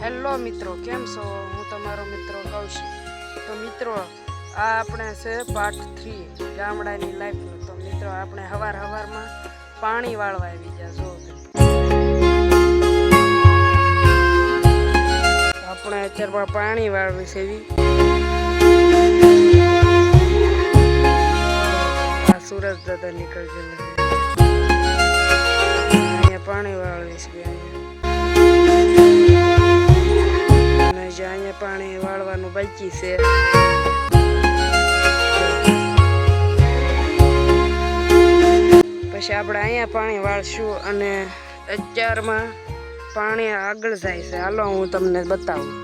Hello મિત્રો, કેમ છો? હું તમારો મિત્રો કૌશિક. તો મિત્રો, આ આપણે છે પાર્ટ 3 ગામડાની લાઈફનું. તો મિત્રો, આપણે હવારમાં પાણી વાળવા આવી ગયા. જો આપણે અત્યારમાં પાણી વાળવી છે. આ સુરજ દાદા નીકળી ગયેલા અહીંયા પાણી વાળવી છે. અહીંયા પાણી વાળવાનું બાકી છે. પછી આપણે અહીંયા પાણી વાળશું અને અત્યારમાં પાણી આગળ જાય છે. હાલો હું તમને બતાવું.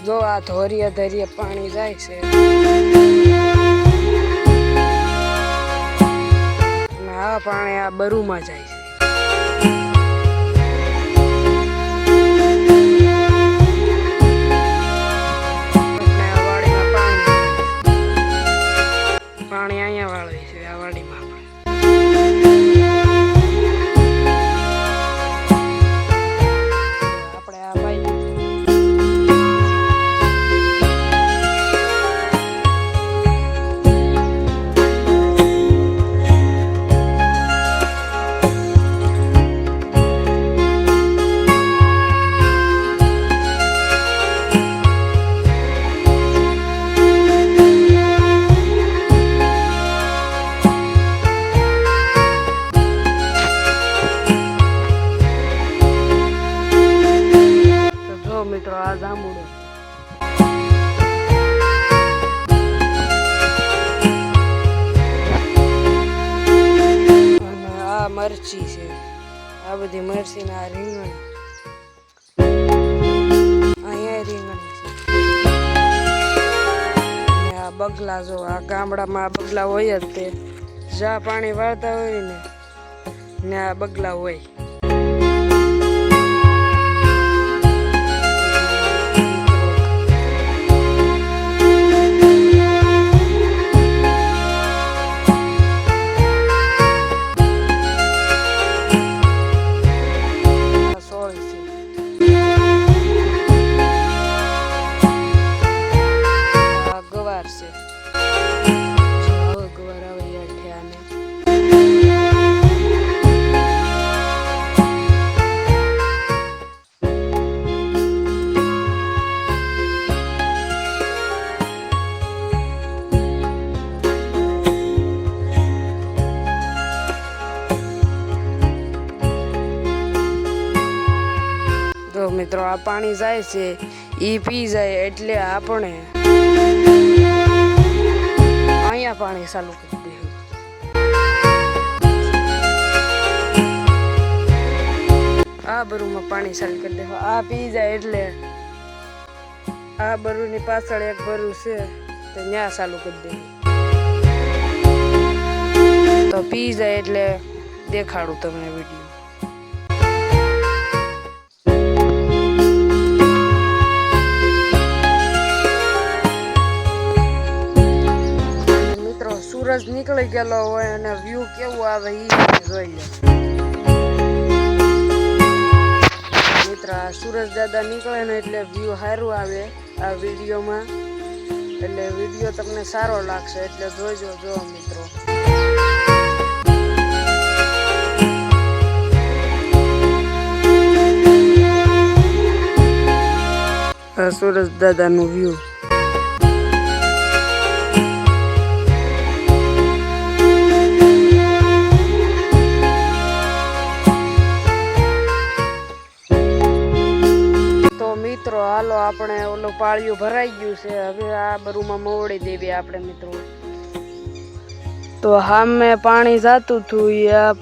જો આ ધોરિયા પાણી જાય છે અને આ પાણી આ બરુમાં જાય છે. પાણી અહીંયા વાળવી છે આ વાડીમાં. મિત્રો, આ જાંબુડો અને આ મરચી છે. આ બધી મરચી ના રીંગણ, અહીંયા રીંગણ છે. અને આ બગલા, જો આ ગામડામાં આ બગલા હોય જ તે જ્યાં પાણી વાળતા હોય ને આ બગલા હોય. તો મિત્રો, આ પાણી જાય છે ઈ પી જાય એટલે આપણે અહીંયા પાણી ચાલુ કરી દેવું. આ બરુમાં પાણી ચાલુ કરી દેવું. આ પી જાય એટલે આ બરુની પાછળ એક બરુ છે તો ત્યાં ચાલુ કરી દેવું. તો પી જાય એટલે દેખાડું તમને વિડીયો. સૂરજ નીકળી ગયેલો હોય અને વ્યૂ કેવું આવે એ જોઈ લે. મિત્ર, આ સૂરજ દાદા નીકળે ને એટલે વ્યૂ સારું આવે આ વિડીયોમાં. એટલે વિડીયો તમને સારો લાગશે એટલે જોજો. જો મિત્રો, આ સૂરજ દાદાનું વ્યૂ. મિત્રો, હાલો આપણે ઓલું પાળિયું ભરાઈ ગયું છે. હવે આ બરુમાં મોવડી દેવી આપણે મિત્રો. તો સામે પાણી જાતું હતું એ આ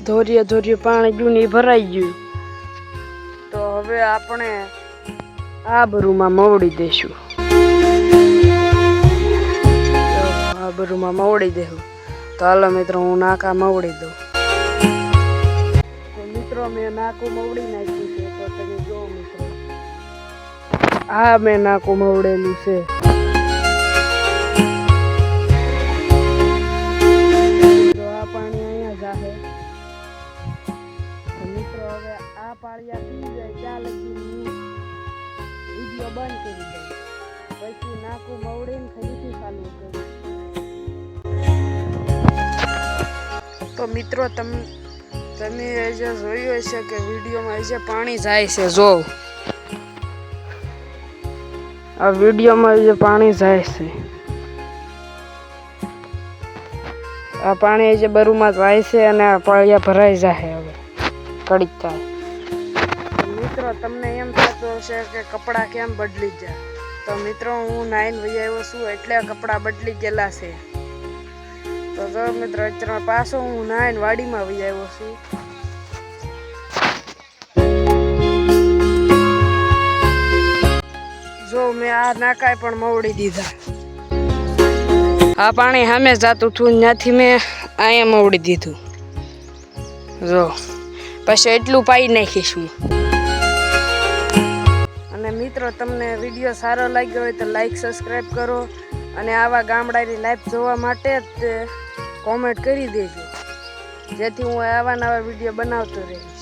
ધોરિયા પાણી ગયું ને ભરાઈ ગયું. તો હવે આપણે આ બરુમાં મોવડી દેશું. આ બરુમાં મોવડી દેવું. તો હાલો મિત્રો, હું નાકા મોવડી દઉં. તો મિત્રો, મેં નાકું મોવડી નાખ્યું છે. તો તમે જો મિત્રો, આ મેં નાકું મવડેલું છે. તો આ પાણી અહીંયા જાહે. મિત્રો હવે આ પાળિયા પી જાય ત્યાં લગી વિડીયો બંધ કરી દે, પછી નાકું મવડીને ફરીથી ચાલુ કરું. તો મિત્રો તમે જે જોયું હશે કે વિડીયોમાં જે પાણી જાય છે, જો આ વિડીયોમાં જે પાણી જાય છે, આ પાણી જે બરુમાં જાય છે અને આ પાળિયા ભરાઈ જાય હવે કડીક થાય. મિત્રો તમને એમ થતું હશે કે કપડાં કેમ બદલી જાય, તો મિત્રો હું નાઈન વહી આવ્યો છું એટલે કપડાં બદલી ગયેલા છે. તો જો મિત્રો અત્યારે પાછો હું નાઈન વાડીમાં વહી આવ્યો છું. જો મેં આ નાકાય પણ મવડી દીધા. આ પાણી સામે જાતું હતું, ત્યાંથી મેં અહીંયા મવડી દીધું. જો પછી એટલું પાઈ નાખીશું. અને મિત્રો તમને વિડીયો સારો લાગ્યો હોય તો લાઈક સબસ્ક્રાઈબ કરો, અને આવા ગામડાની લાઈફ જોવા માટે જ કોમેન્ટ કરી દેજો, જેથી હું આવા નવા વિડીયો બનાવતો રહીશ.